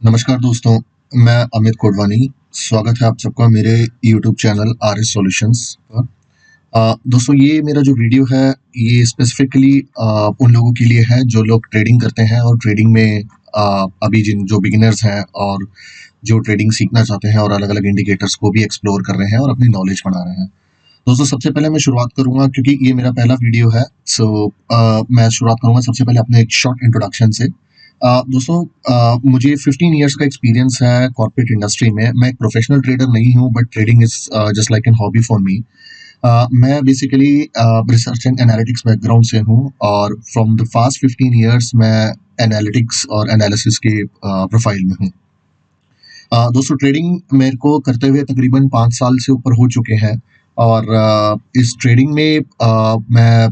नमस्कार दोस्तों, मैं अमित कोडवानी। स्वागत है आप सबका मेरे YouTube channel R S solutions पर। दोस्तों, ये मेरा जो वीडियो है ये स्पेसिफिकली उन लोगों के लिए है जो लोग ट्रेडिंग करते हैं और ट्रेडिंग में अभी जिन जो बिगिनर्स हैं और जो ट्रेडिंग सीखना चाहते हैं और अलग अलग इंडिकेटर्स को भी एक्सप्लोर कर रहे हैं और अपनी नॉलेज बढ़ा रहे हैं। दोस्तों, सबसे पहले मैं शुरुआत करूंगा क्योंकि ये मेरा पहला वीडियो है। मैं शुरुआत करूंगा सबसे पहले अपने एक शॉर्ट इंट्रोडक्शन से। दोस्तों, मुझे 15 इयर्स का एक्सपीरियंस है कॉर्पोरेट इंडस्ट्री में। मैं एक प्रोफेशनल ट्रेडर नहीं हूँ, but trading is just like an hobby for me. मैं basically research and analytics background से हूँ और फ्रॉम द फास्ट 15 इयर्स मैं एनालिटिक्स और एनालिसिस के प्रोफाइल में हूँ। दोस्तों, ट्रेडिंग मेरे को करते हुए तकरीबन 5 साल से ऊपर हो चुके हैं और इस ट्रेडिंग में मैं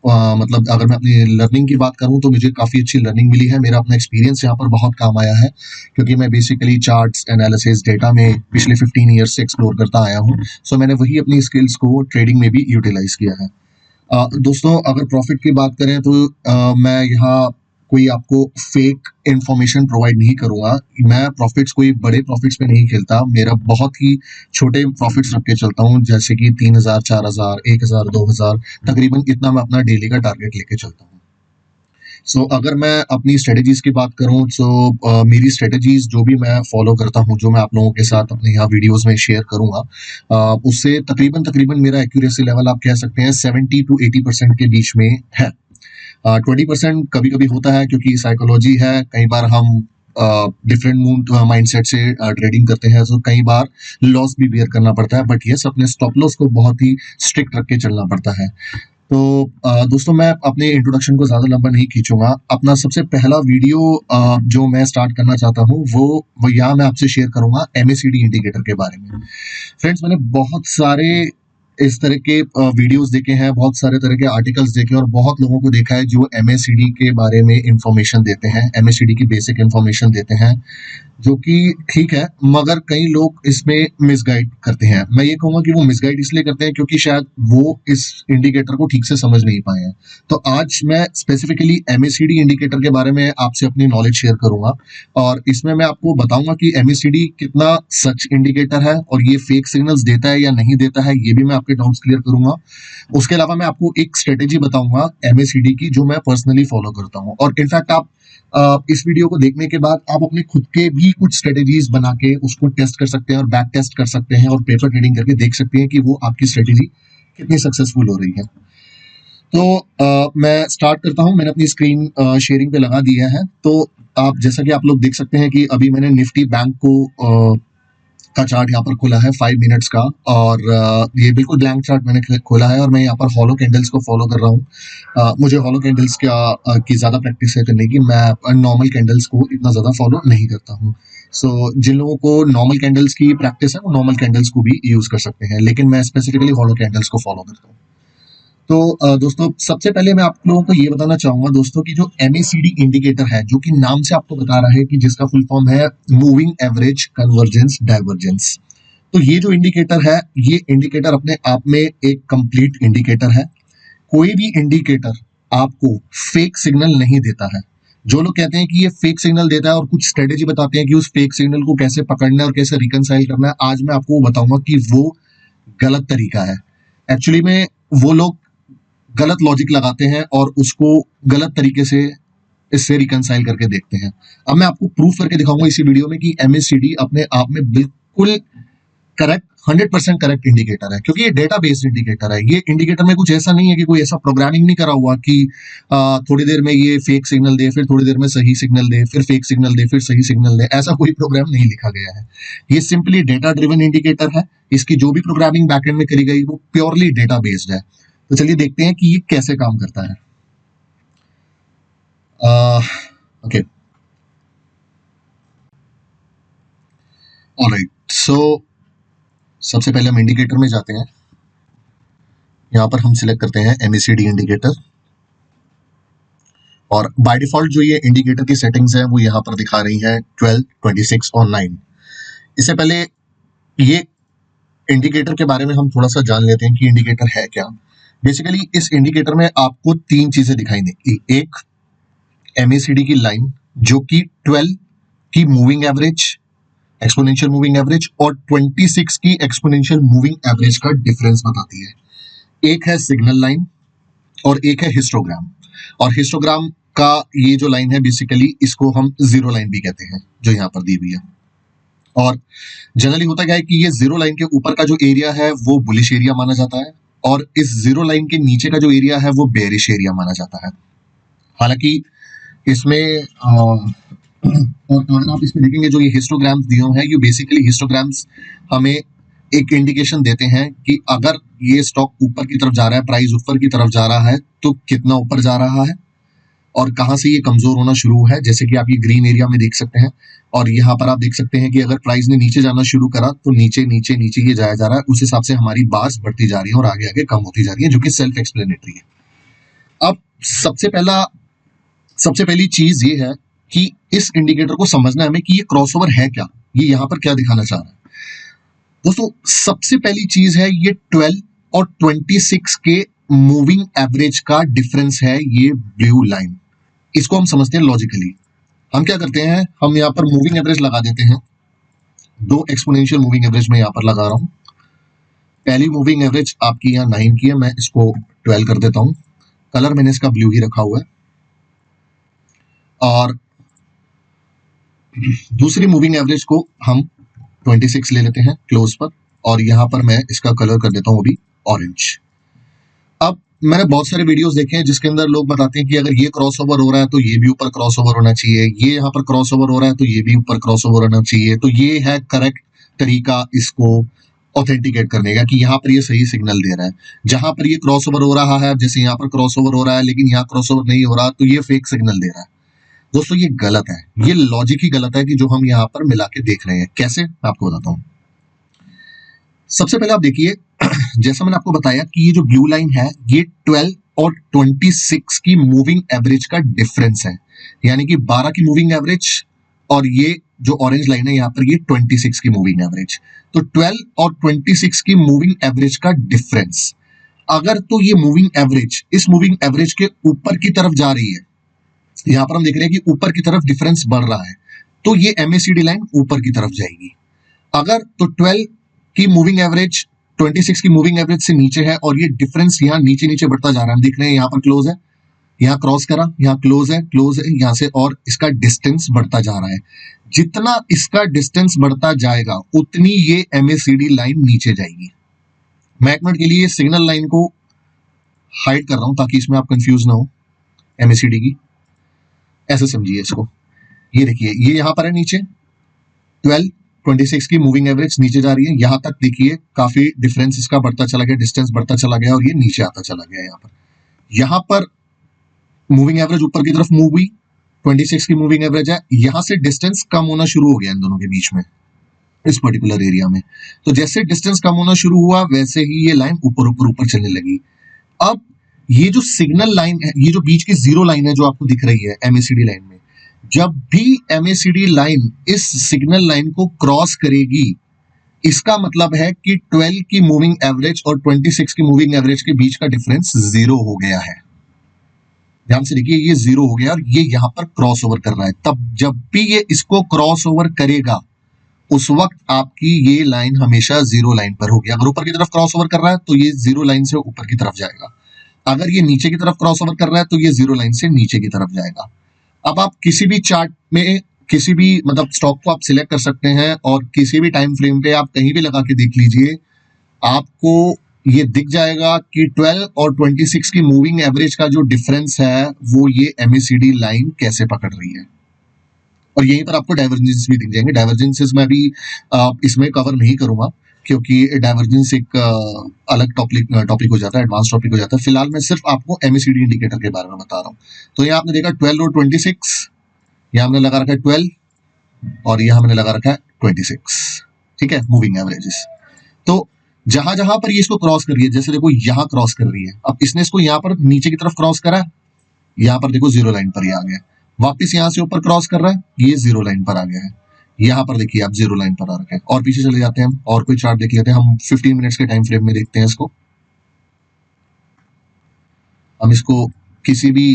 मतलब अगर मैं अपनी लर्निंग की बात करूं तो मुझे काफ़ी अच्छी लर्निंग मिली है। मेरा अपना एक्सपीरियंस यहाँ पर बहुत काम आया है क्योंकि मैं बेसिकली चार्ट्स एनालिसिस डेटा में पिछले 15 ईयर्स से एक्सप्लोर करता आया हूँ। सो मैंने वही अपनी स्किल्स को ट्रेडिंग में भी यूटिलाइज किया है। दोस्तों, अगर प्रॉफिट की बात करें तो मैं यहाँ कोई आपको फेक इंफॉर्मेशन प्रोवाइड नहीं करूंगा। मैं प्रॉफिट्स कोई बड़े प्रॉफिट्स पे नहीं खेलता। मेरा बहुत ही छोटे प्रॉफिट्स रख के चलता हूँ, जैसे कि 3,000, 4,000, 1,000, 2,000, तकरीबन इतना मैं अपना डेली का टारगेट लेके चलता हूँ। अगर मैं अपनी स्ट्रेटजीज की बात करूं मेरी स्ट्रेटजीज जो भी मैं फॉलो करता हूं, जो मैं आप लोगों के साथ अपने यहाँ वीडियोस में शेयर करूंगा, उससे तकरीबन तकरीबन मेरा एक्यूरेसी लेवल आप कह सकते हैं 70 to 80% के बीच में है। 20% कभी कभी होता है क्योंकि साइकोलॉजी है। कई बार हम डिफरेंट मूड माइंडसेट से ट्रेडिंग करते हैं, तो कई बार लॉस भी बियर करना पड़ता है, बट यस, अपने स्टॉप लॉस को बहुत ही स्ट्रिक्ट रख के चलना पड़ता है। तो दोस्तों, मैं अपने इंट्रोडक्शन को ज़्यादा लंबा नहीं खींचूंगा। अपना सबसे पहला वीडियो जो मैं स्टार्ट करना चाहता हूँ वो यहाँ मैं आपसे शेयर करूंगा MACD इंडिकेटर के बारे में। फ्रेंड्स, मैंने बहुत सारे इस तरह के वीडियोस देखे हैं, बहुत सारे तरह के आर्टिकल्स देखे और बहुत लोगों को देखा है जो MACD के बारे में इंफॉर्मेशन देते हैं, MACD की बेसिक इंफॉर्मेशन देते हैं, जो कि ठीक है, मगर कई लोग इसमें मिसगाइड करते हैं। मैं ये कहूंगा कि वो मिसगाइड इसलिए करते हैं क्योंकि शायद वो इस इंडिकेटर को ठीक से समझ नहीं पाए हैं। तो आज मैं स्पेसिफिकली MACD इंडिकेटर के बारे में आपसे अपनी नॉलेज शेयर करूंगा और इसमें मैं आपको बताऊंगा कि MACD कितना सच इंडिकेटर है और ये फेक सिग्नल्स देता है या नहीं देता है, ये भी मैं आपके डाउट्स क्लियर करूंगा। उसके अलावा मैं आपको एक स्ट्रेटेजी बताऊंगा MACD की जो मैं पर्सनली फॉलो करता हूँ, और इनफैक्ट आप इस वीडियो को देखने के बाद आप अपने खुद के भी कुछ स्ट्रेटेजीज बना के उसको टेस्ट कर सकते हैं और बैक टेस्ट कर सकते हैं और पेपर ट्रेडिंग करके देख सकते हैं कि वो आपकी स्ट्रेटेजी कितनी सक्सेसफुल हो रही है। तो मैं स्टार्ट करता हूं। मैंने अपनी स्क्रीन शेयरिंग पे लगा दिया है। तो आप जैसा कि आप लोग देख सकते हैं कि अभी मैंने निफ्टी बैंक को का चार्ट यहाँ पर खोला है 5 मिनट्स का, और ये बिल्कुल ब्लैंक चार्ट मैंने खोला है और मैं यहाँ पर हॉलो कैंडल्स को फॉलो कर रहा हूँ। मुझे हॉलो कैंडल्स की ज़्यादा प्रैक्टिस है करने की। मैं नॉर्मल कैंडल्स को इतना ज़्यादा फॉलो नहीं करता हूँ। जिन लोगों को नॉर्मल कैंडल्स की प्रैक्टिस है वो नॉर्मल कैंडल्स को भी यूज़ कर सकते हैं, लेकिन मैं स्पेसिफिकली हॉलो कैंडल्स को फॉलो करता हूँ। तो दोस्तों, सबसे पहले मैं आप लोगों को ये बताना चाहूंगा दोस्तों कि जो MACD इंडिकेटर है, जो कि नाम से आपको बता रहा है कि जिसका फुल फॉर्म है मूविंग एवरेज कन्वर्जेंस डाइवर्जेंस। तो ये जो इंडिकेटर है, ये इंडिकेटर अपने आप में एक कंप्लीट इंडिकेटर है। कोई भी इंडिकेटर आपको फेक सिग्नल नहीं देता है। जो लोग कहते हैं कि ये फेक सिग्नल देता है और कुछ स्ट्रेटेजी बताते हैं कि उस फेक सिग्नल को कैसे पकड़ना है और कैसे रिकनसाइल करना है, आज मैं आपको बताऊंगा कि वो गलत तरीका है। एक्चुअली में वो लोग गलत लॉजिक लगाते हैं और उसको गलत तरीके से इससे रिकनसाइल करके देखते हैं। अब मैं आपको प्रूफ करके दिखाऊंगा इसी वीडियो में कि MACD अपने आप में बिल्कुल करेक्ट, 100% करेक्ट इंडिकेटर है, क्योंकि ये डेटा बेस्ड इंडिकेटर है। ये इंडिकेटर में कुछ ऐसा नहीं है कि कोई ऐसा प्रोग्रामिंग नहीं करा हुआ कि थोड़ी देर में ये फेक सिग्नल दे, फिर थोड़ी देर में सही सिग्नल दे, फिर फेक सिग्नल दे, फिर सही सिग्नल दे। ऐसा कोई प्रोग्राम नहीं लिखा गया है। ये सिंपली डेटा ड्रिवन इंडिकेटर है। इसकी जो भी प्रोग्रामिंग बैकएंड में करी गई वो प्योरली डेटा बेस्ड है। तो चलिए देखते हैं कि ये कैसे काम करता है। Okay, alright. सबसे पहले हम इंडिकेटर में जाते हैं। यहाँ पर हम सिलेक्ट करते हैं MACD इंडिकेटर, और बाय डिफॉल्ट जो ये इंडिकेटर की सेटिंग्स हैं वो यहाँ पर दिखा रही हैं 12, 26 और 9। इससे पहले ये इंडिकेटर के बारे में हम थोड़ा सा जान लेते हैं कि इंडिकेटर है क्या। बेसिकली इस इंडिकेटर में आपको 3 चीजें दिखाई देंगी। एक, MACD की लाइन जो कि 12 की moving average, exponential moving average, और 26 की एक्सपोनेंशियल मूविंग एवरेज का डिफरेंस बताती है। एक है सिग्नल लाइन और एक है हिस्टोग्राम। और हिस्टोग्राम का ये जो लाइन है बेसिकली इसको हम जीरो लाइन भी कहते हैं, जो यहाँ पर दी हुई है। और जनरली होता क्या है कि ये जीरो लाइन के ऊपर का जो एरिया है वो बुलिश एरिया माना जाता है, और इस जीरो लाइन के नीचे का जो एरिया है वो बेरिश एरिया माना जाता है। हालांकि इसमें और अगर आप इसमें देखेंगे जो ये हिस्टोग्राम्स दिए हुए हैं, ये बेसिकली हिस्टोग्राम्स हमें एक इंडिकेशन देते हैं कि अगर ये स्टॉक ऊपर की तरफ जा रहा है, प्राइस ऊपर की तरफ जा रहा है, तो कितना ऊपर जा रहा है और कहाँ से ये कमजोर होना शुरू है। जैसे कि आप ये ग्रीन एरिया में देख सकते हैं, और यहाँ पर आप देख सकते हैं कि अगर प्राइस ने नीचे जाना शुरू करा तो नीचे नीचे नीचे ये जाया जा रहा है, उस हिसाब से हमारी बार्स बढ़ती जा रही है और आगे आगे कम होती जा रही है, जो कि सेल्फ एक्सप्लेनेटरी है। अब सबसे पहली चीज ये है कि इस इंडिकेटर को समझना है हमें कि ये क्रॉसओवर है क्या, ये यहाँ पर क्या दिखाना चाह रहा है। दोस्तों सबसे पहली चीज है ये 12 और 26 के मूविंग एवरेज का डिफरेंस है, ये ब्लू लाइन। इसको हम समझते हैं लॉजिकली। हम क्या करते हैं, हम यहाँ पर मूविंग एवरेज लगा देते हैं, दो एक्सपोनेंशियल मूविंग एवरेज में यहाँ पर लगा रहा हूं। पहली मूविंग एवरेज आपकी यहाँ 9 की है, मैं इसको 12 कर देता हूं। कलर मैंने इसका ब्लू ही रखा हुआ है। और दूसरी मूविंग एवरेज को हम 26 ले लेते हैं क्लोज पर, और यहां पर मैं इसका कलर कर देता हूं अभी ऑरेंज। अब मैंने बहुत सारे वीडियोस देखे हैं जिसके अंदर लोग बताते हैं कि अगर ये क्रॉसओवर हो रहा है तो ये भी ऊपर क्रॉसओवर होना चाहिए, ये यहाँ पर क्रॉसओवर हो रहा है तो ये भी ऊपर क्रॉसओवर होना चाहिए। तो ये है करेक्ट तरीका इसको ऑथेंटिकेट करने का कि यहाँ पर ये सही सिग्नल दे रहा है। जहां पर ये क्रॉसओवर हो रहा है, जैसे यहाँ पर क्रॉसओवर हो रहा है लेकिन यहाँ क्रॉसओवर नहीं हो रहा, तो ये फेक सिग्नल दे रहा है। दोस्तों ये गलत है, ये लॉजिक ही गलत है कि जो हम यहाँ पर मिला के देख रहे हैं। कैसे, मैं आपको बताता हूँ। सबसे पहले आप देखिए, जैसा मैंने आपको बताया कि ये जो ब्लू लाइन है ये 12 और 26 की मूविंग एवरेज का डिफरेंस है, यानी कि 12 की मूविंग एवरेज और ये जो ऑरेंज लाइन है यहाँ पर ये 26 की मूविंग एवरेज। तो 12 और 26 की मूविंग एवरेज का डिफरेंस, अगर तो ये मूविंग एवरेज इस मूविंग एवरेज के ऊपर की तरफ जा रही है, यहां पर हम देख रहे हैं कि ऊपर की तरफ डिफरेंस बढ़ रहा है, तो ये एमएसीडी लाइन ऊपर की तरफ जाएगी। अगर तो 12 की मूविंग एवरेज 26 की मूविंग एवरेज से नीचे है और ये डिफरेंस यहाँ नीचे नीचे बढ़ता जा रहा है, हम देख रहे हैं यहाँ पर क्लोज है, यहाँ क्रॉस करा, यहाँ क्लोज है यहाँ से, और इसका डिस्टेंस बढ़ता जा रहा है। जितना इसका डिस्टेंस बढ़ता जाएगा उतनी ये एमएसीडी लाइन नीचे जाएगी। मैं एक मिनट के लिए सिग्नल लाइन को हाइड कर रहा हूं ताकि इसमें आप कंफ्यूज ना हो एमएसीडी की। ऐसे समझिए इसको, ये देखिए ये यहां पर है नीचे 12 26 की मूविंग एवरेज नीचे जा रही है, यहां तक देखिए काफी डिफरेंस इसका बढ़ता चला गया, डिस्टेंस बढ़ता चला गया और ये नीचे आता चला गया। यहाँ पर मूविंग एवरेज ऊपर की तरफ मूव हुई, 26 की मूविंग एवरेज है, यहां से डिस्टेंस कम होना शुरू हो गया इन दोनों के बीच में, इस पर्टिकुलर एरिया में। तो जैसे डिस्टेंस कम होना शुरू हुआ वैसे ही ये लाइन ऊपर ऊपर ऊपर चलने लगी। अब ये जो सिग्नल लाइन है, ये जो बीच की जीरो लाइन है जो आपको दिख रही है एमएसीडी लाइन में, जब भी एमएसीडी लाइन इस सिग्नल लाइन को क्रॉस करेगी, इसका मतलब है कि 12 की मूविंग एवरेज और 26 की मूविंग एवरेज के बीच का डिफरेंस जीरो हो गया है। ध्यान से देखिए ये जीरो हो गया और ये यहां पर क्रॉस ओवर कर रहा है। तब जब भी ये इसको क्रॉस ओवर करेगा उस वक्त आपकी ये लाइन हमेशा जीरो लाइन पर होगी। अगर ऊपर की तरफ क्रॉस ओवर कर रहा है तो ये जीरो लाइन से ऊपर की तरफ जाएगा, अगर ये नीचे की तरफ क्रॉस ओवर कर रहा है तो ये जीरो लाइन से नीचे की तरफ जाएगा। अब आप किसी भी चार्ट में किसी भी मतलब स्टॉक को आप सिलेक्ट कर सकते हैं और किसी भी टाइम फ्रेम पे आप कहीं भी लगा के देख लीजिए, आपको ये दिख जाएगा कि 12 और 26 की मूविंग एवरेज का जो डिफरेंस है वो ये एमएसीडी लाइन कैसे पकड़ रही है। और यहीं पर आपको डाइवर्जेंस भी दिख जाएंगे। डाइवर्जेंसेस मैं भी इसमें कवर नहीं करूंगा क्योंकि डाइवर्जेंस एक अलग टॉपिक हो जाता है, एडवांस टॉपिक हो जाता है। फिलहाल मैं सिर्फ आपको एमएसीडी इंडिकेटर के बारे में बता रहा हूँ। तो यहाँ आपने देखा 12 और 26, यहाँ हमने लगा रखा है 12 और यहाँ हमने लगा रखा है 26, ठीक है, मूविंग एवरेजेस। तो जहां जहां पर ये इसको क्रॉस कर रही है, जैसे देखो यहाँ क्रॉस कर रही है, अब इसने इसको यहाँ पर नीचे की तरफ क्रॉस करा, यहाँ पर देखो जीरो लाइन पर ही आ गया, वापस यहाँ से ऊपर क्रॉस कर रहा है, ये जीरो लाइन पर आ गया है, यहाँ पर देखिए आप जीरो लाइन पर आ रखे हैं। और पीछे चले जाते हैं हम और कोई चार्ट देख लेते हैं, हम 15 मिनट्स के टाइम फ्रेम में देखते हैं इसको। हम इसको किसी भी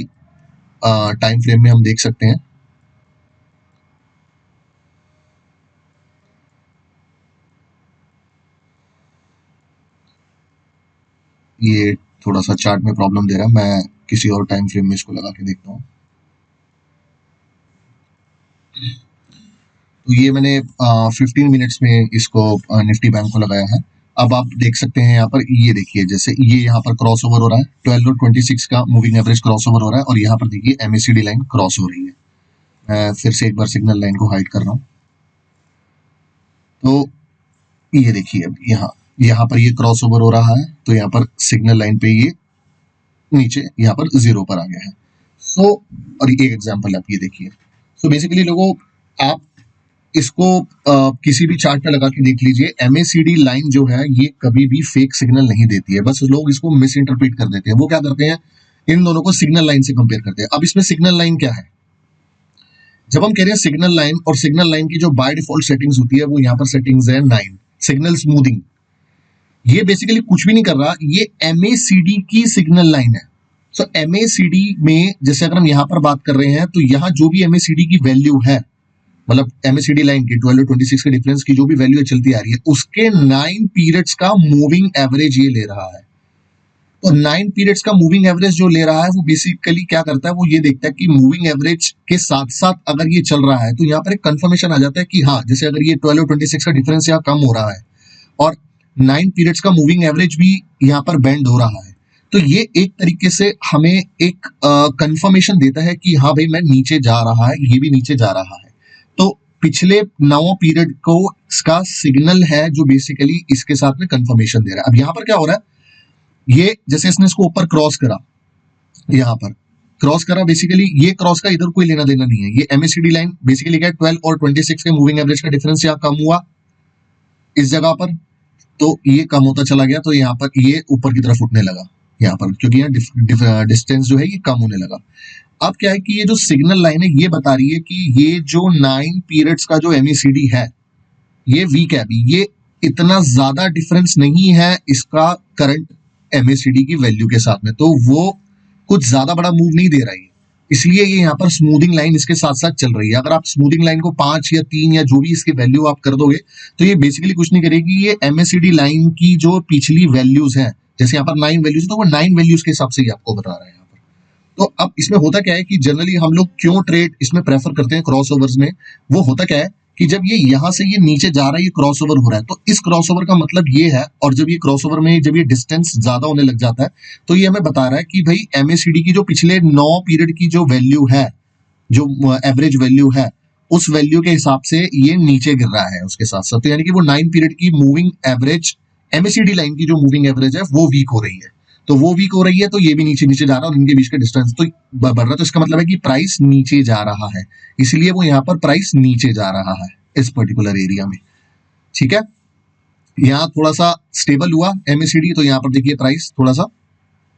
टाइम फ्रेम में हम देख सकते हैं। ये थोड़ा सा चार्ट में प्रॉब्लम दे रहा है, मैं किसी और टाइम फ्रेम में इसको लगा के देखता हूँ। तो ये मैंने 15 मिनट्स में इसको निफ्टी बैंक को लगाया है। अब आप देख सकते हैं यहाँ पर, ये देखिए जैसे ये यहाँ पर क्रॉस ओवर हो रहा है, 12 और 26 का मूविंग एवरेज क्रॉस ओवर हो रहा है, और यहाँ पर देखिए एमएसीडी लाइन क्रॉस हो रही है। मैं फिर से एक बार सिग्नल लाइन को हाइड कर रहा हूँ। तो ये देखिए अब यहाँ पर ये क्रॉस ओवर हो रहा है, तो यहाँ पर सिग्नल लाइन पे ये नीचे यहाँ पर 0 पर आ गया है। सो और एक एग्जांपल आप ये देखिए। सो बेसिकली लोगों, आप इसको किसी भी चार्ट पे लगा के देख लीजिए, एमएसीडी लाइन जो है ये कभी भी फेक सिग्नल नहीं देती है। बस लोग इसको मिस इंटरप्रेट कर देते हैं। वो क्या करते हैं, इन दोनों को सिग्नल लाइन से कंपेयर करते हैं। अब इसमें सिग्नल लाइन क्या है, जब हम कह रहे हैं सिग्नल लाइन, और सिग्नल लाइन की जो बाय डिफॉल्ट सेटिंग्स होती है वो यहाँ पर सेटिंग्स है 9 सिग्नल स्मूथिंग। ये बेसिकली कुछ भी नहीं कर रहा, ये एमएसीडी की सिग्नल लाइन है। सो एमएसीडी में जैसे अगर हम यहाँ पर बात कर रहे हैं, तो यहाँ जो भी एमएसीडी की वैल्यू है, मतलब एमएसीडी लाइन की 12 और 26 के डिफरेंस की जो भी वैल्यू चलती आ रही है, उसके 9 पीरियड्स का मूविंग एवरेज ये ले रहा है। तो 9 पीरियड्स का मूविंग एवरेज जो ले रहा है, वो बेसिकली क्या करता है, वो ये देखता है कि मूविंग एवरेज के साथ साथ अगर ये चल रहा है, तो यहाँ पर एक कंफर्मेशन आ जाता है कि हाँ, जैसे अगर ये 12 और 26 का डिफरेंस यहाँ कम हो रहा है और 9 पीरियड्स का मूविंग एवरेज भी यहाँ पर बेंड हो रहा है, तो ये एक तरीके से हमें एक कंफर्मेशन देता है कि हाँ भाई, मैं नीचे जा रहा है, ये भी नीचे जा रहा है। तो पिछले 9 पीरियड को इसका सिग्नल है जो बेसिकली इसके साथ में कंफर्मेशन दे रहा है। अब यहाँ पर क्या हो रहा है, ये जैसे इसने इसको ऊपर क्रॉस करा, यहाँ पर क्रॉस करा, बेसिकली ये क्रॉस का इधर कोई लेना देना नहीं है। ये एमएसीडी लाइन बेसिकली क्या है, 12 और 26 के मूविंग एवरेज का डिफरेंस यहाँ कम हुआ इस जगह पर, तो ये कम होता चला गया, तो यहाँ पर ये ऊपर की तरफ उठने लगा यहाँ पर, क्योंकि यहाँ डिस्टेंस जो है ये कम होने लगा। अब क्या है कि ये जो सिग्नल लाइन है ये बता रही है कि ये जो 9 पीरियड्स का जो एमएसीडी है ये वीक है, अभी ये इतना ज्यादा डिफरेंस नहीं है इसका करंट एमएसीडी की वैल्यू के साथ में, तो वो कुछ ज्यादा बड़ा मूव नहीं दे रहा है, इसलिए ये यहाँ पर स्मूथिंग लाइन इसके साथ साथ चल रही है। अगर आप स्मूथिंग लाइन को 5 या 3 या जो भी इसकी वैल्यू आप कर दोगे, तो ये बेसिकली कुछ नहीं करेगी। ये एमएसीडी लाइन की जो पिछली वैल्यूज है, जैसे यहाँ पर 9 वैल्यूज, तो वो 9 वैल्यूज के हिसाब से ही आपको बता रहा है यहाँ पर। तो अब इसमें होता क्या है कि जनरली हम लोग क्यों ट्रेड इसमें प्रेफर करते हैं क्रॉस ओवर्स में, वो होता क्या है कि जब ये यहां से ये नीचे जा रहा है, ये क्रॉस ओवर हो रहा है, तो इस क्रॉस ओवर का मतलब ये है, और जब ये क्रॉस ओवर में जब ये डिस्टेंस ज्यादा होने लग जाता है, तो ये हमें बता रहा है कि भाई एमएसीडी की जो पिछले 9 पीरियड की जो वैल्यू है, जो एवरेज वैल्यू है, उस वैल्यू के हिसाब से ये नीचे गिर रहा है उसके साथ साथ। तो यानी कि वो 9 पीरियड की मूविंग एवरेज, एमएसीडी लाइन की जो मूविंग एवरेज है वो वीक हो रही है, तो वो वीक हो रही है, तो ये भी नीचे नीचे जा रहा है, और इनके बीच का डिस्टेंस तो बढ़ रहा है। तो इसका मतलब है कि प्राइस नीचे जा रहा है, इसलिए वो यहाँ पर प्राइस नीचे जा रहा है इस पर्टिकुलर एरिया में। ठीक है, यहाँ थोड़ा सा स्टेबल हुआ एमएसीडी, तो यहाँ पर देखिए प्राइस थोड़ा सा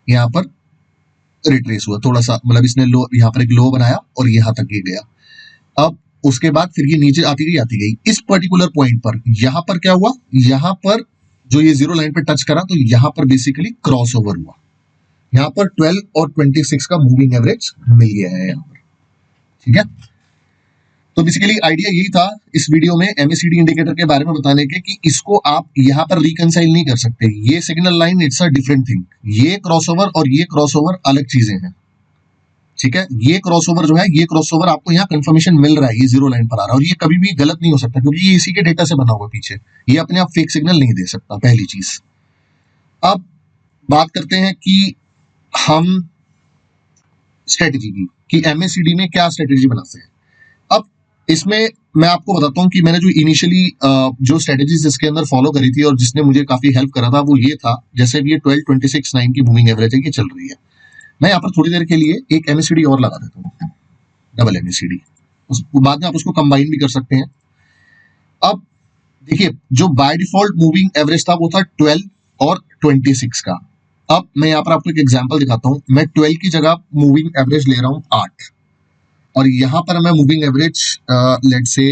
यहाँ पर रिट्रेस हुआ, थोड़ा सा, मतलब इसने लो, यहाँ पर एक लो बनाया और यहाँ तक ये गया। अब उसके बाद फिर ये नीचे आती गई। इस पर्टिकुलर पॉइंट पर यहाँ पर क्या हुआ, यहाँ पर जो ये 0 लाइन पे टच करा, तो यहाँ पर बेसिकली क्रॉस ओवर हुआ, यहाँ पर 12 और 26 का मूविंग एवरेज मिल गया है यहाँ पर। ठीक है, तो बेसिकली आइडिया यही था इस वीडियो में एमएसीडी इंडिकेटर के बारे में बताने के, कि इसको आप यहाँ पर रिकंसाइल नहीं कर सकते। ये signal line it's a different thing, ये क्रॉसओवर और ये क्रॉसओवर अलग चीजें हैं। ठीक है, ये क्रॉसओवर जो है, ये क्रॉसओवर आपको यहाँ कंफर्मेशन मिल रहा है, ये 0 लाइन पर आ रहा है, और ये कभी भी गलत नहीं हो सकता, क्योंकि ये इसी के डेटा से बना हुआ पीछे, ये अपने आप फेक सिग्नल नहीं दे सकता, पहली चीज। अब बात करते हैं कि हम स्ट्रेटेजी की, कि एमएसीडी में क्या स्ट्रेटेजी बनाते हैं। अब इसमें मैं आपको बताता हूं कि मैंने जो इनिशियली जो स्ट्रेटेजीज इसके अंदर फॉलो करी थी और जिसने मुझे काफी हेल्प करा था, वो ये था, जैसे भी ये 12, 26, 9 की मूविंग एवरेज है, ये चल रही है, मैं यहाँ पर थोड़ी देर के लिए एक एमएसीडी और लगा देता हूँ, डबल एमएसीडी, बाद में आप उसको कंबाइन भी कर सकते हैं। अब देखिए, जो बाय डिफॉल्ट मूविंग एवरेज था वो था 12 और 26 का। अब मैं यहाँ पर आपको एक एग्जांपल दिखाता हूँ, मैं 12 की जगह मूविंग एवरेज ले रहा हूँ 8, और यहाँ पर मैं मूविंग एवरेज लेट से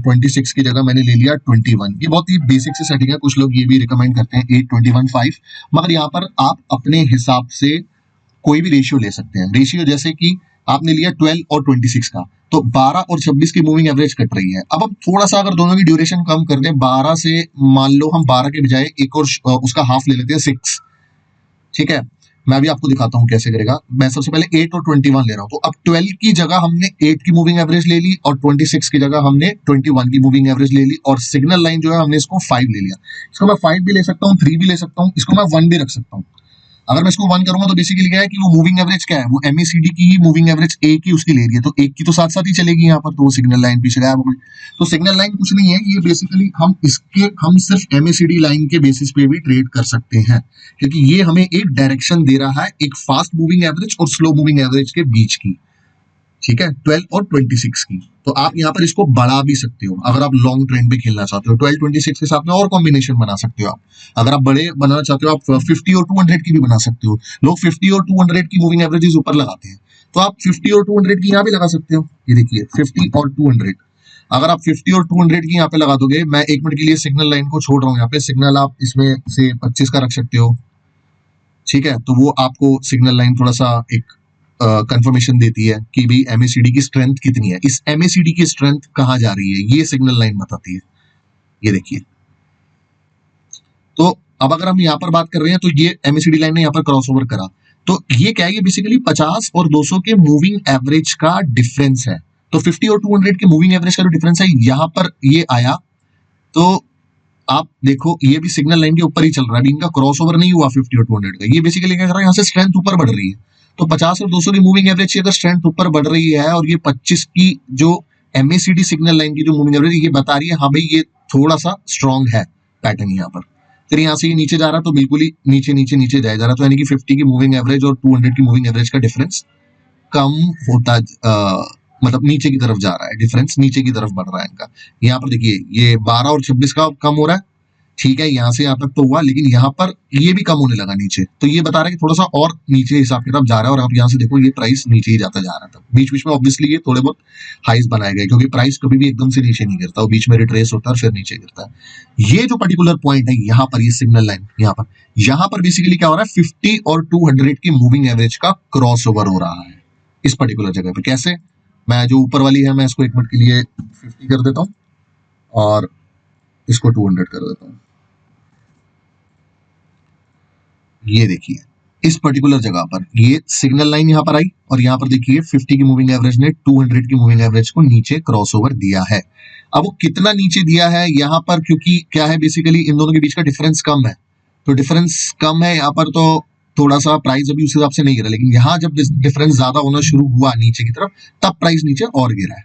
26 की जगह मैंने ले लिया 21। ये बहुत ही बेसिक सी सेटिंग है, कुछ लोग ये भी रिकमेंड करते हैं 8, 21, 5, मगर यहाँ पर आप अपने हिसाब से कोई भी रेशियो ले सकते हैं। रेशियो जैसे कि आपने लिया 12 और 26 का, तो 12 और 26 की मूविंग एवरेज कट रही है। अब हम थोड़ा सा अगर दोनों की ड्यूरेशन कम कर दें, 12 से मान लो हम 12 के बजाय एक और उसका हाफ ले लेते हैं 6, ठीक है, मैं भी आपको दिखाता हूँ कैसे करेगा। मैं सबसे पहले 8 और 21 ले रहा हूँ, तो अब 12 की जगह हमने 8 की मूविंग एवरेज ले ली और 26 की जगह हमने 21 की मूविंग एवरेज ले ली, और सिग्नल लाइन जो है हमने इसको 5 ले लिया। इसको मैं 5 भी ले सकता हूँ, 3 भी ले सकता हूँ, इसको मैं 1 भी रख सकता हूँ। अगर मैं इसको 1 करूंगा तो बेसिकली क्या है कि वो मूविंग एवरेज क्या है, वो एमएसीडी की ही मूविंग एवरेज एक ही उसकी ले रही है, तो एक की तो साथ साथ ही चलेगी यहाँ पर, तो वो सिग्नल लाइन पीछे गायब हो गई। तो सिग्नल लाइन कुछ नहीं है, ये बेसिकली हम सिर्फ एमएसीडी लाइन के बेसिस पे भी ट्रेड कर सकते हैं, क्योंकि ये हमें एक डायरेक्शन दे रहा है, एक फास्ट मूविंग एवरेज और स्लो मूविंग एवरेज के बीच की। ठीक है, 12 और 26 की। तो आप यहाँ पर इसको बढ़ा भी सकते हो, अगर आप लॉन्ग ट्रेंड पे खेलना चाहते हो 12 26 के साथ में और कॉम्बिनेशन बना सकते हो आप। अगर आप बड़े बनाना चाहते हो आप 50 और 200 की भी बना सकते हो। लोग 50 और 200 की मूविंग एवरेजेस ऊपर लगाते हैं, तो आप 50 और 200 की यहाँ भी लगा सकते हो। ये देखिए 50 और 200, अगर आप 50 और 200 की यहाँ पे लगा दोगे, मैं 1 मिनट के लिए सिग्नल लाइन को छोड़ रहा हूँ यहाँ पे, सिग्नल आप इसमें से 25 का रख सकते हो। ठीक है, तो वो आपको सिग्नल लाइन थोड़ा सा एक कंफर्मेशन देती है कि भाई एमएसीडी की स्ट्रेंथ कितनी है, इस एमएसीडी की स्ट्रेंथ कहाँ जा रही है, ये सिग्नल लाइन बताती है। ये देखिए, तो अब अगर हम यहाँ पर बात कर रहे हैं तो ये एमएसीडी लाइन ने यहाँ पर क्रॉसओवर करा, तो ये क्या है, ये बेसिकली 50 और 200 के मूविंग एवरेज का डिफरेंस है। तो 50 और 200 के मूविंग एवरेज का जो डिफरेंस है यहाँ पर ये आया, तो आप देखो ये भी सिग्नल लाइन के ऊपर ही चल रहा है, अभी इनका क्रॉसओवर नहीं हुआ 50 और 200 का। ये बेसिकली क्या कर रहा है, यहाँ से स्ट्रेंथ ऊपर बढ़ रही है, तो 50 और 200 की मूविंग एवरेज की अगर स्ट्रेंथ ऊपर बढ़ रही है और ये 25 की जो एमएसीडी सिग्नल लाइन की जो मूविंग एवरेज ये बता रही है, हाँ भाई ये थोड़ा सा स्ट्रॉन्ग है पैटर्न यहाँ पर। फिर यहाँ से ये नीचे जा रहा है, तो बिल्कुल ही नीचे नीचे नीचे जाया जा रहा है, तो यानी कि 50 की मूविंग एवरेज और 200 की मूविंग एवरेज का डिफरेंस कम होता मतलब नीचे की तरफ जा रहा है, डिफरेंस नीचे की तरफ बढ़ रहा है इनका। यहाँ पर देखिए ये 12 और 26 का कम हो रहा है, ठीक है, यहाँ से यहाँ तक तो हुआ, लेकिन यहाँ पर ये भी कम होने लगा नीचे, तो ये बता रहा है कि थोड़ा सा और नीचे हिसाब की तरफ जा रहा है। और आप यहाँ से देखो ये प्राइस नीचे ही जाता जा रहा था, बीच बीच में ऑब्वियसली ये थोड़े बहुत हाइस बनाए गए, क्योंकि प्राइस कभी भी एकदम से नीचे नहीं गिरता, वो बीच में रिट्रेस होता है फिर नीचे गिरता है। ये जो पर्टिकुलर पॉइंट है यहाँ पर, ये सिग्नल लाइन यहाँ पर बेसिकली क्या हो रहा है, 50 और 200 की मूविंग एवरेज का क्रॉस ओवर हो रहा है इस पर्टिकुलर जगह पे। कैसे, मैं जो ऊपर वाली है मैं इसको 1 मिनट के लिए 50 कर देता हूँ और इसको 200 कर देता हूँ। ये देखिए इस पर्टिकुलर जगह पर ये सिग्नल लाइन यहाँ पर आई, और यहाँ पर देखिए 50 की मूविंग एवरेज ने 200 की मूविंग एवरेज को नीचे क्रॉसओवर दिया है। अब वो कितना नीचे दिया है यहाँ पर, क्योंकि क्या है बेसिकली इन दोनों के बीच का डिफरेंस कम है, तो डिफरेंस कम है यहाँ पर, तो थोड़ा सा प्राइस अभी उस हिसाब से नहीं गिरा, लेकिन यहाँ जब डिफरेंस ज्यादा होना शुरू हुआ नीचे की तरफ, तब प्राइस नीचे और गिरा है।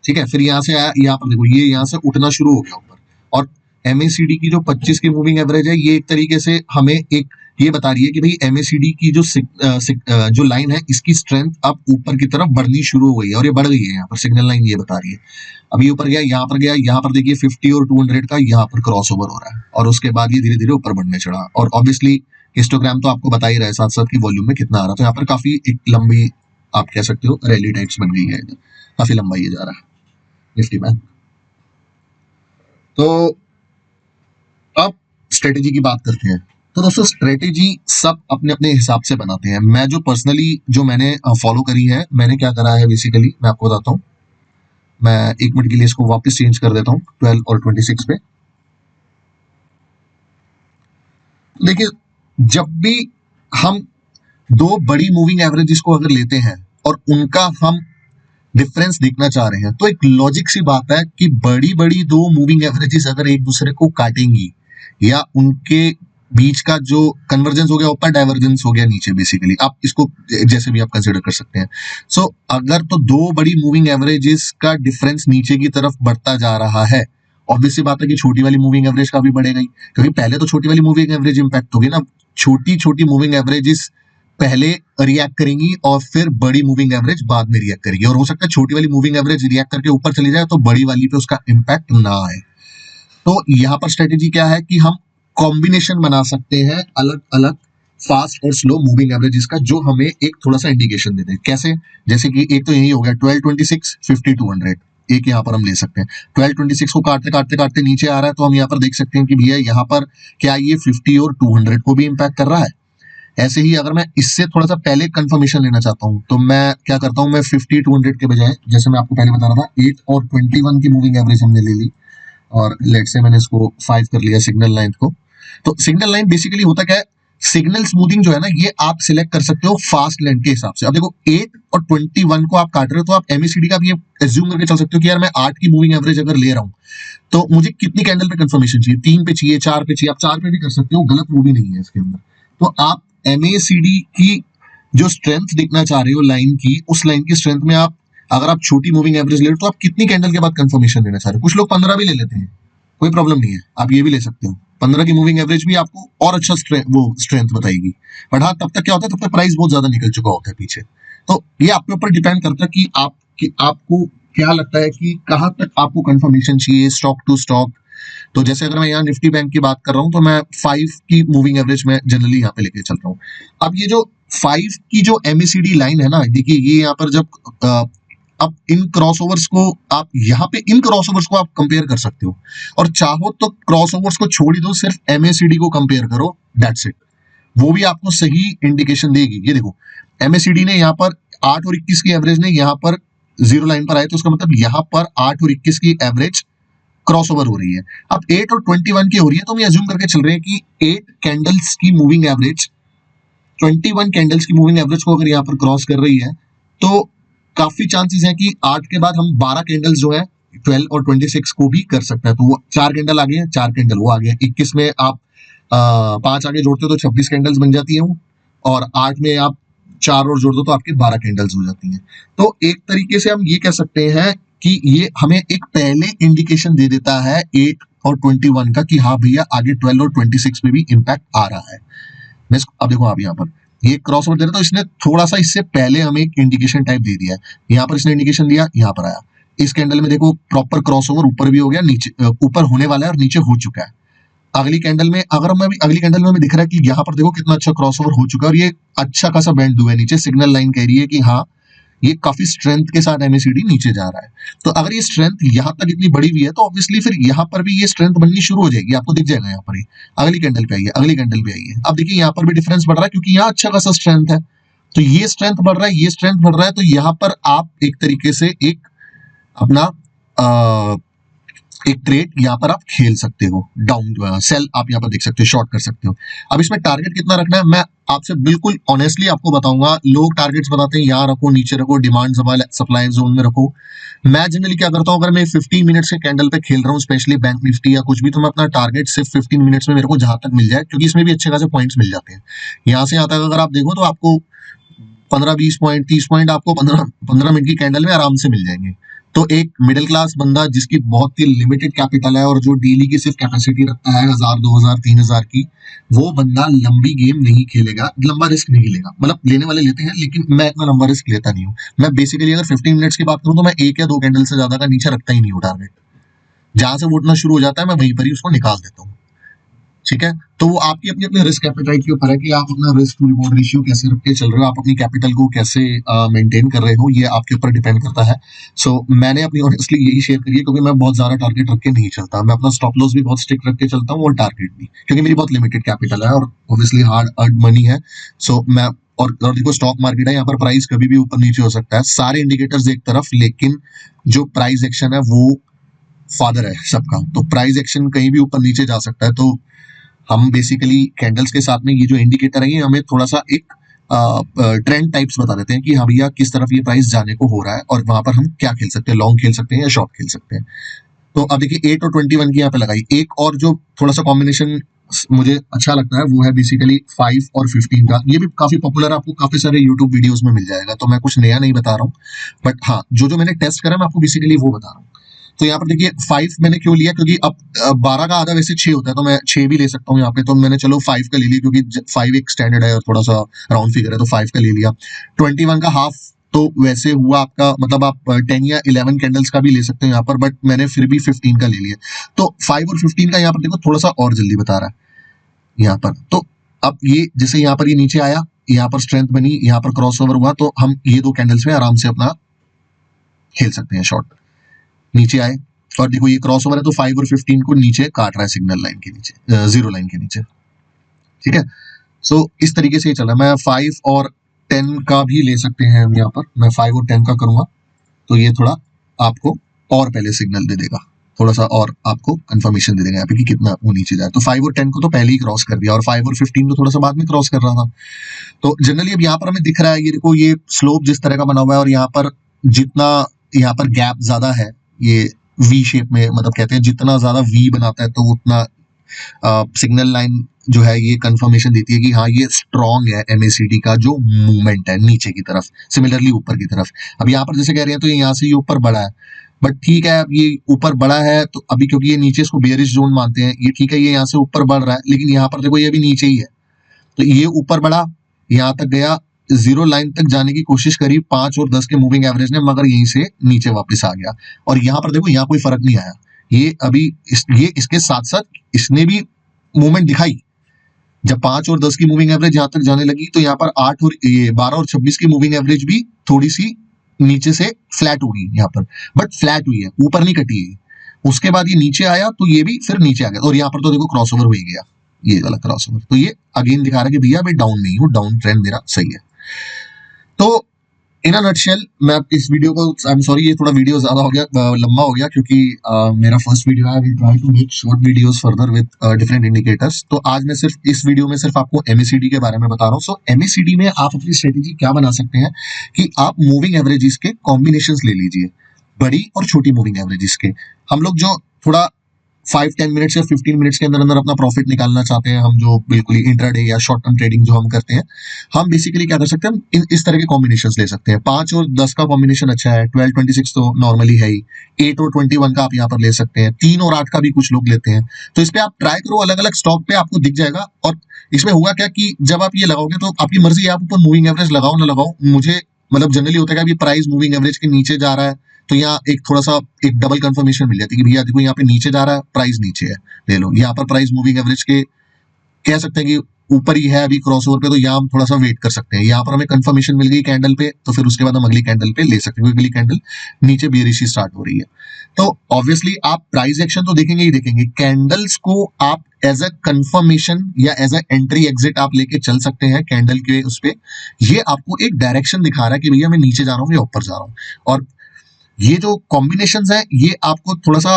ठीक है, फिर यहाँ से आया, यहाँ पर देखो ये यहाँ से उठना शुरू हो गया ऊपर, और एमएसीडी की जो 25 की मूविंग एवरेज है ये एक तरीके से हमें एक ये बता रही है कि भाई एमएसीडी की जो लाइन है इसकी स्ट्रेंथ अब ऊपर की तरफ बढ़नी शुरू हो गई है, और ये बढ़ गई है यहाँ पर, सिग्नल लाइन ये बता रही है। अभी ऊपर गया, यहाँ पर गया, यहाँ पर देखिए 50 और 200 का यहाँ पर क्रॉस ओवर हो रहा है, और उसके बाद ये धीरे धीरे ऊपर बढ़ने चढ़ा, और ऑब्वियसली हिस्टोग्राम तो आपको बता ही रहा है साथ साथ की वॉल्यूम में कितना आ रहा है, तो यहाँ पर काफी एक लंबी आप कह सकते हो रैली टाइप्स बन गई है, काफी लंबा ये जा रहा है निफ्टी में। तो अब स्ट्रेटेजी की बात करते हैं। तो दोस्तों स्ट्रेटेजी सब अपने अपने हिसाब से बनाते हैं, मैं जो पर्सनली जो मैंने फॉलो करी है, मैंने क्या करा है बेसिकली मैं आपको बताता हूँ। मैं 1 मिनट के लिए इसको वापस चेंज कर देता हूँ 12 और 26 पे। तो देखिए जब भी हम दो बड़ी मूविंग एवरेजेस को अगर लेते हैं और उनका हम डिफरेंस देखना चाह रहे हैं, तो एक लॉजिक सी बात है कि बड़ी बड़ी दो मूविंग एवरेजेस अगर एक दूसरे को काटेंगी, या उनके बीच का जो कन्वर्जेंस हो गया ऊपर, डाइवर्जेंस हो गया नीचे, बेसिकली आप इसको जैसे भी आप कंसिडर कर सकते हैं। सो अगर तो दो बड़ी मूविंग एवरेजेस का डिफरेंस नीचे की तरफ बढ़ता जा रहा है, ऑब्वियसली बात है कि छोटी वाली मूविंग एवरेज का भी बढ़ेगा ही, क्योंकि पहले तो छोटी वाली मूविंग एवरेज इंपैक्ट होगी ना, छोटी छोटी मूविंग एवरेजेस पहले रिएक्ट करेंगी और फिर बड़ी मूविंग एवरेज बाद में रिएक्ट करेगी, और हो सकता है छोटी वाली मूविंग एवरेज रिएक्ट करके ऊपर चली जाए तो बड़ी वाली पे उसका इंपैक्ट ना आए। तो यहाँ पर स्ट्रेटेजी क्या है कि हम कॉम्बिनेशन बना सकते हैं अलग अलग फास्ट और स्लो मूविंग एवरेजेस का, जो हमें एक थोड़ा सा इंडिकेशन देते हैं। कैसे, जैसे कि एक तो यही हो गया 12 26 50 200, एक यहाँ पर हम ले सकते हैं 12 26 को काटते काटते काटते नीचे आ रहा है, तो हम यहाँ पर देख सकते हैं कि भैया यहाँ पर क्या ये 50 और 200 को भी इंपैक्ट कर रहा है। ऐसे ही अगर मैं इससे थोड़ा सा पहले कंफर्मेशन लेना चाहता हूं, तो मैं क्या करता हूं, मैं 50 200 के बजाय, जैसे मैं आपको पहले बता रहा था 8 और 21 की मूविंग एवरेज हमने ले ली, और लेट से मैंने इसको 5 कर लिया सिग्नल लाइन को। तो सिग्नल लाइन बेसिकली होता क्या है, सिग्नल स्मूथिंग जो है ना, ये आप सिलेक्ट कर सकते हो फास्ट लेंथ के हिसाब से। अब देखो 8 और 21 को आप काट रहे हो, तो आप एमएसीडी का भी ये एज्यूम करके चल सकते हो कि यार मैं 8 की मूविंग एवरेज अगर ले रहा हूं तो मुझे कितनी कैंडल पे कंफर्मेशन चाहिए, 3 पे चाहिए, 4 पे चाहिए। आप 4 पे भी कर सकते हो, गलत वो भी नहीं है इसके अंदर। तो आप एमएसीडी की जो स्ट्रेंथ देखना चाह रहे हो लाइन की, उस लाइन की स्ट्रेंथ में आप अगर आप छोटी मूविंग एवरेज ले रहे हो तो आप कितनी कैंडल के बाद कंफर्मेशन लेना चाह रहे हो। कुछ लोग 15 भी ले लेते हैं, कोई प्रॉब्लम नहीं है, आप ये भी ले सकते हो। 15 की मूविंग एवरेज भी आपको और अच्छा स्ट्रेंथ बताएगी। बट हाँ, तब तक क्या होता है, तब तक प्राइस बहुत ज्यादा निकल चुका होता है पीछे। तो ये आपके ऊपर डिपेंड करता है कि आपको क्या लगता है कि कहाँ तक आपको कंफर्मेशन चाहिए स्टॉक टू स्टॉक। तो जैसे अगर मैं यहाँ निफ्टी बैंक की बात कर रहा हूँ, तो मैं 5 की मूविंग एवरेज में जनरली यहाँ पे लेके चल रहा हूँ। अब ये जो 5 की जो एमएसीडी लाइन है ना, देखिए ये यहाँ पर जब अब इन क्रॉसओवर्स को आप यहाँ पे इन क्रॉसओवर्स को आप कंपेयर कर सकते हो, और चाहो तो क्रॉसओवर्स को छोड़ ही दो, सिर्फ एमएसीडी को कंपेयर करो, दैट्स इट। वो भी आपको सही इंडिकेशन देगी। ये देखो एमएसीडी ने यहाँ पर 8 और 21 की एवरेज ने यहाँ पर जीरो लाइन पर आए, तो उसका मतलब यहाँ पर 8 और 21 की एवरेज क्रॉसओवर हो रही है। अब 8 और 21 की हो रही है, तो हम अज्यूम करके चल रहे हैं कि 8 कैंडल्स की मूविंग एवरेज 21 कैंडल्स की मूविंग एवरेज को अगर यहाँ पर क्रॉस कर रही है, तो काफी चांसेस है कि 8 के बाद हम 12 कैंडल्स जो है 12 और 26 को भी कर सकते हैं। तो वो 4 कैंडल आ गए हैं, 4 कैंडल वो आ गए, 21 में आप 5 आगे जोड़ते हो तो 26 कैंडल्स बन जाती है वो, और 8 में आप 4 और जोड़ दो तो आपके 12 कैंडल्स हो जाती हैं। तो एक तरीके से हम ये कह सकते हैं कि ये हमें एक पहले इंडिकेशन दे देता है 8 और 21 का कि हाँ भैया आगे 12 और 26 में भी इम्पैक्ट आ रहा है। अब देखो आप यहाँ पर ये क्रॉस ओवर दे रहे, तो इसने थोड़ा सा इससे पहले हमें एक इंडिकेशन टाइप दे दिया है। यहाँ पर इसने इंडिकेशन दिया, यहाँ पर आया, इस कैंडल में देखो प्रॉपर क्रॉस ओवर ऊपर भी हो गया, नीचे ऊपर होने वाला है और नीचे हो चुका है। अगली कैंडल में अगर मैं अगली कैंडल में हमें दिख रहा है कि यहाँ पर देखो कितना अच्छा क्रॉसओवर हो चुका है, और ये अच्छा खासा बैंड हुआ है नीचे। सिग्नल लाइन कह रही है कि हाँ ये काफी स्ट्रेंथ के साथ एमएसीडी नीचे जा रहा है। तो अगर ये स्ट्रेंथ यहाँ तक इतनी बड़ी हुई है, तो ऑब्वियसली फिर यहाँ पर भी ये स्ट्रेंथ बननी शुरू हो जाएगी, आपको दिख जाएगा। यहाँ पर ही अगली कैंडल पे आई है, अगली कैंडल पे आई है। अब देखिए यहाँ पर भी डिफरेंस बढ़ रहा है, क्योंकि यहाँ अच्छा खासा स्ट्रेंथ है, तो ये स्ट्रेंथ बढ़ रहा है, ये स्ट्रेंथ बढ़ रहा है। तो यहाँ पर आप एक तरीके से एक अपना एक ट्रेड यहाँ पर आप खेल सकते हो, डाउन सेल आप यहाँ पर देख सकते हो, शॉर्ट कर सकते हो। अब इसमें टारगेट कितना रखना है, मैं आपसे बिल्कुल ऑनेस्टली आपको बताऊंगा। लोग टारगेट्स बताते हैं यहाँ रखो, नीचे रखो, डिमांड सप्लाई जोन में रखो। मैं जनरली क्या करता हूँ, अगर मैं 15 मिनट्स के कैंडल पे खेल रहा हूँ, स्पेशली बैंक निफ्टी या कुछ भी, तो मैं अपना टारगेट सिर्फ 15 मिनट्स में मेरे को जहां तक मिल जाए, क्योंकि इसमें भी अच्छे खासे पॉइंट्स मिल जाते हैं। यहाँ से यहाँ तक अगर आप देखो तो आपको 15-20 पॉइंट 30 पॉइंट आपको 15 मिनट की कैंडल में आराम से मिल जाएंगे। तो एक मिडिल क्लास बंदा जिसकी बहुत ही लिमिटेड कैपिटल है और जो डेली की सिर्फ कैपेसिटी रखता है 1000 2000 3000 की, वो बंदा लंबी गेम नहीं खेलेगा, लंबा रिस्क नहीं लेगा। मतलब लेने वाले लेते हैं, लेकिन मैं इतना लंबा रिस्क लेता नहीं हूँ। मैं बेसिकली अगर 15 मिनट्स की बात करूँ तो मैं 1 या 2 कैंडल से ज्यादा का नीचे रखता ही नहीं हूँ टारगेट। जहां से वो उठना शुरू हो जाता है मैं वहीं पर ही उसको निकाल देता हूँ। ठीक है, तो वो आपकी अपनी अपनी रिस्क एपेटाइट के ऊपर है कि आप अपना रिस्क टू रिवॉर्ड रेशियो कैसे रख के चल रहे हो, आप अपनी कैपिटल को कैसे मेंटेन कर रहे हो, ये आपके ऊपर डिपेंड करता है। सो मैंने अपनी ऑनेस्टली यही शेयर करी है, क्योंकि मैं बहुत ज्यादा टारगेट रख के नहीं चलता। मैं अपना स्टॉप लॉस भी बहुत स्ट्रिक्ट रख के चलता हूँ और टारगेट भी, क्योंकि मेरी बहुत लिमिटेड कैपिटल है और ऑब्वियसली हार्ड अर्न मनी है। सो मैं और देखो स्टॉक मार्केट है, यहाँ पर प्राइस कभी भी ऊपर नीचे हो सकता है, सारे इंडिकेटर्स एक तरफ, लेकिन जो प्राइस एक्शन है वो फादर है सबका। तो प्राइस एक्शन कहीं भी ऊपर नीचे जा सकता है। तो हम बेसिकली कैंडल्स के साथ में ये जो इंडिकेटर है, ये हमें थोड़ा सा एक ट्रेंड टाइप्स बता देते हैं कि हाँ भैया किस तरफ ये प्राइस जाने को हो रहा है, और वहां पर हम क्या खेल सकते हैं, लॉन्ग खेल सकते हैं या शॉर्ट खेल सकते हैं। तो अब देखिए 8 और 21 की यहाँ पे लगाई। एक और जो थोड़ा सा कॉम्बिनेशन मुझे अच्छा लगता है वो है बेसिकली 5 और 15 का। ये भी काफी पॉपुलर, आपको काफी सारे यूट्यूब वीडियोस में मिल जाएगा, तो मैं कुछ नया नहीं बता रहा हूँ, बट हाँ जो मैंने टेस्ट करा मैं आपको बेसिकली वो बता रहा हूँ। तो यहाँ पर देखिए 5 मैंने क्यों लिया, क्योंकि अब 12 का आधा वैसे 6 होता है, तो मैं 6 भी ले सकता हूँ यहाँ पे। तो मैंने चलो 5 का ले लिया, क्योंकि 5 एक स्टैंडर्ड है और थोड़ा सा राउंड फिगर है, तो 5 का ले लिया। 21 का हाफ तो वैसे हुआ आपका, मतलब आप 10 या 11 कैंडल्स का भी ले सकते हैं यहाँ पर, बट मैंने फिर भी 15 का ले लिया। तो 5 और 15 का यहाँ पर देखो थोड़ा सा और जल्दी बता रहा है यहाँ पर। तो अब ये जैसे यहाँ पर ये नीचे आया, यहाँ पर स्ट्रेंथ बनी, यहाँ पर क्रॉस ओवर हुआ, तो हम ये 2 कैंडल्स में आराम से अपना खेल सकते हैं शॉर्ट। नीचे आए और देखो ये क्रॉस ओवर है, तो 5 और 15 को नीचे काट रहा है सिग्नल लाइन के नीचे, जीरो लाइन के नीचे। ठीक है, सो इस तरीके से ही चल रहा है। मैं 5 और 10 का भी ले सकते हैं हम यहाँ पर। मैं 5 और 10 का करूंगा तो ये थोड़ा आपको और पहले सिग्नल दे देगा, थोड़ा सा और आपको कंफर्मेशन दे देंगे यहाँ पे कि कितना वो नीचे जाए। तो 5 और 10 को तो पहले ही क्रॉस कर दिया और 5 और 15 को थोड़ा सा बाद में क्रॉस कर रहा था। तो जनरली अब यहाँ पर हमें दिख रहा है, ये देखो ये स्लोप जिस तरह का बना हुआ है और यहाँ पर जितना यहाँ पर गैप ज्यादा है, ये वी शेप में, मतलब कहते हैं जितना ज्यादा वी बनाता है तो उतना सिग्नल लाइन जो है ये कंफर्मेशन देती है कि हाँ ये स्ट्रॉन्ग है MACD का जो मूवमेंट है नीचे की तरफ, सिमिलरली ऊपर की तरफ। अब यहाँ पर जैसे कह रहे हैं तो ये यहाँ से ये ऊपर बढ़ा है, बट ठीक है अब ये ऊपर बढ़ा है तो अभी क्योंकि ये नीचे इसको बेयरिश जोन मानते हैं, ये ठीक है ये यहाँ से ऊपर बढ़ रहा है, लेकिन यहाँ पर देखो ये भी नीचे ही है। तो ये ऊपर बढ़ा, यहाँ तक गया, जीरो लाइन तक जाने की कोशिश करी 5 और 10 के मूविंग एवरेज ने, मगर यहीं से नीचे वापस आ गया। और यहाँ पर देखो यहाँ कोई फर्क नहीं आया, ये अभी ये इसके साथ साथ इसने भी मूवमेंट दिखाई। जब 5 और 10 की मूविंग एवरेज यहाँ तक जाने लगी तो यहाँ पर 8 और 12 और 26 की मूविंग एवरेज भी थोड़ी सी नीचे से फ्लैट होगी यहाँ पर, बट फ्लैट हुई है, ऊपर नहीं कटी है। उसके बाद ये नीचे आया तो ये भी फिर नीचे आ गया और यहाँ पर तो देखो क्रॉसओवर हो ही गया, ये वाला क्रॉसओवर। तो ये अगेन दिखा रहा है कि भैया मैं डाउन नहीं हूँ, डाउन ट्रेंड मेरा सही है। तो इन अ नटशेल मैं इस वीडियो को, आई एम सॉरी ये थोड़ा वीडियो ज्यादा हो गया, लंबा हो गया, क्योंकि मेरा फर्स्ट वीडियो है। I will try to make short videos further with different indicators. तो आज मैं सिर्फ इस वीडियो में सिर्फ आपको MACD के बारे में बता रहा हूँ। सो MACD में आप अपनी स्ट्रेटेजी क्या बना सकते हैं कि आप मूविंग एवरेजेस के कॉम्बिनेशंस ले लीजिए, बड़ी और छोटी मूविंग एवरेजेस के। हम लोग जो थोड़ा 5-10 मिनट्स या 15 मिनट्स के अंदर अंदर अपना प्रॉफिट निकालना चाहते हैं, हम जो बिल्कुल ही इंट्राडे या शॉर्ट टर्म ट्रेडिंग जो हम करते हैं, हम बेसिकली क्या कर सकते हैं, हम इस तरह के कॉम्बिनेशंस ले सकते हैं। 5 और 10 का कॉम्बिनेशन अच्छा है, 12-26 तो नॉर्मली है ही, 8 और 21 का आप यहाँ पर ले सकते हैं, 3 और 8 का भी कुछ लोग लेते हैं। तो इस पे आप ट्राई करो, अलग अलग स्टॉक पे आपको दिख जाएगा। और इसमें हुआ क्या कि जब आप ये लगाओगे तो आपकी मर्जी है, आप ऊपर मूविंग एवरेज लगाओ ना लगाओ। मुझे मतलब जनरली होता है कि प्राइस मूविंग एवरेज के नीचे जा रहा है तो यहाँ एक थोड़ा सा एक डबल कंफर्मेशन मिल जाती है कि भैया देखो यहाँ पे नीचे जा रहा है, प्राइस नीचे है, ले लो। यहाँ पर प्राइस मूविंग एवरेज के कह सकते हैं कि ऊपर ही है अभी क्रॉसओवर पे, तो यहाँ हम थोड़ा सा वेट कर सकते हैं। यहाँ पर हमें कंफर्मेशन मिल गई कैंडल पे, तो फिर उसके बाद हम अगली कैंडल पे ले सकते हैं, अगली कैंडल नीचे बेरिश स्टार्ट हो रही है। तो ऑब्वियसली आप प्राइस एक्शन तो देखेंगे ही देखेंगे, कैंडल्स को आप एज अ कंफर्मेशन या एज अ एंट्री एग्जिट आप लेके चल सकते हैं कैंडल के उस पे। ये आपको एक डायरेक्शन दिखा रहा है कि भैया मैं नीचे जा रहा हूँ या ऊपर जा रहा हूँ। और ये जो कॉम्बिनेशंस है ये आपको थोड़ा सा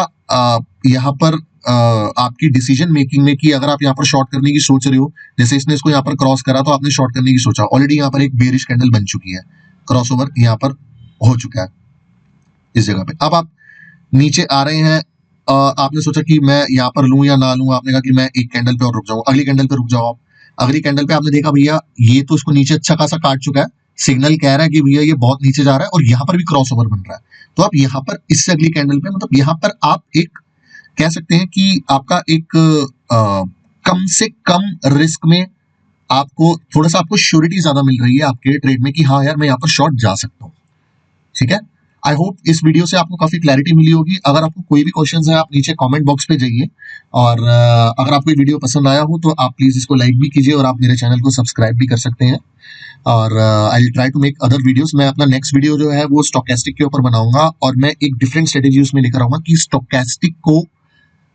यहाँ पर आपकी डिसीजन मेकिंग में, कि अगर आप यहाँ पर शॉर्ट करने की सोच रहे हो, जैसे इसने इसको यहाँ पर क्रॉस करा तो आपने शॉर्ट करने की सोचा, ऑलरेडी यहाँ पर एक बेरिश कैंडल बन चुकी है, क्रॉसओवर यहाँ पर हो चुका है इस जगह पे। अब आप नीचे आ रहे हैं, आपने सोचा कि मैं यहाँ पर लूं या ना लूं, आपने कहा कि मैं एक कैंडल पे और रुक जाऊं, अगली कैंडल पे रुक जाओ आप। अगली कैंडल पे आपने देखा भैया ये तो इसको नीचे अच्छा खासा काट चुका है, सिग्नल कह रहा है कि भैया ये बहुत नीचे जा रहा है, और यहाँ पर भी क्रॉसओवर बन रहा है। तो आप यहाँ पर इससे अगली कैंडल पे, मतलब यहाँ पर आप एक कह सकते हैं कि आपका एक कम से कम रिस्क में आपको थोड़ा सा आपको श्योरिटी ज्यादा मिल रही है आपके ट्रेड में कि हाँ यार मैं यहाँ पर शॉर्ट जा सकता हूँ। ठीक है, आई होप इस वीडियो से आपको काफी क्लैरिटी मिली होगी। अगर आपको कोई भी क्वेश्चन है आप नीचे कमेंट बॉक्स पे जाइए, और अगर आपको ये वीडियो पसंद आया हो तो आप प्लीज इसको लाइक भी कीजिए और आप मेरे चैनल को सब्सक्राइब भी कर सकते हैं। और I will try to make other videos. मैं अपना नेक्स्ट वीडियो जो है वो स्टोकेस्टिक के ऊपर बनाऊंगा, और मैं एक डिफरेंट स्ट्रेटेजी उसमें लेकर आऊंगा कि स्टोकेस्टिक को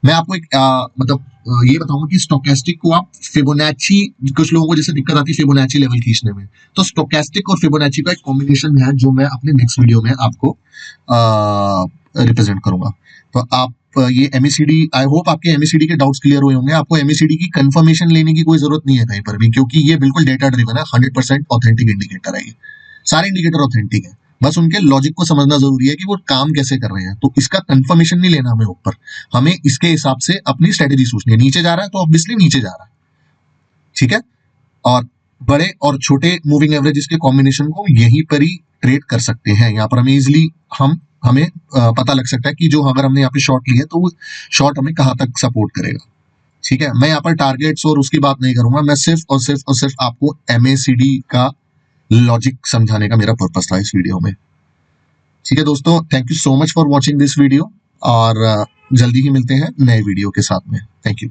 मैं आपको एक मतलब ये बताऊंगा कि स्टोकेस्टिक को आप फिबोनाची, कुछ लोगों को जैसे दिक्कत आती है फिबोनाची लेवल खींचने में, तो स्टोकेस्टिक और फिबोनाची का एक कॉम्बिनेशन है जो मैं अपने नेक्स्ट वीडियो में आपको रिप्रेजेंट करूंगा। तो आप ये MACD, आई होप आपके MACD के डाउट्स क्लियर हुए होंगे। आपको MACD की कंफर्मेशन लेने की कोई जरूरत नहीं है कहीं पर भी, क्योंकि ये बिल्कुल डेटा ड्रिवन है, 100% ऑथेंटिक इंडिकेटर है। ये सारे इंडिकेटर ऑथेंटिक है, बस उनके लॉजिक को समझना जरूरी है कि वो काम कैसे कर रहे हैं। तो इसका कंफर्मेशन नहीं लेना हमें ऊपर, हमें इसके हिसाब से अपनी स्ट्रेटेजी सोचनी है। नीचे जा रहा है तो ऑब्वियसली नीचे जा रहा है, ठीक है। और बड़े और छोटे मूविंग एवरेजेस के कॉम्बिनेशन को यहीं पर ही ट्रेड कर सकते हैं। यहाँ पर हमें इजिली हमें पता लग सकता है कि जो अगर हमने यहाँ पे शॉर्ट लिया तो वो शॉर्ट हमें कहाँ तक सपोर्ट करेगा। ठीक है, मैं यहाँ पर टारगेट्स और उसकी बात नहीं करूंगा, मैं सिर्फ और सिर्फ आपको MACD का लॉजिक समझाने का मेरा पर्पस था इस वीडियो में। ठीक है दोस्तों, thank you so much for watching this video, और जल्दी ही मिलते हैं नए वीडियो के साथ में। Thank you.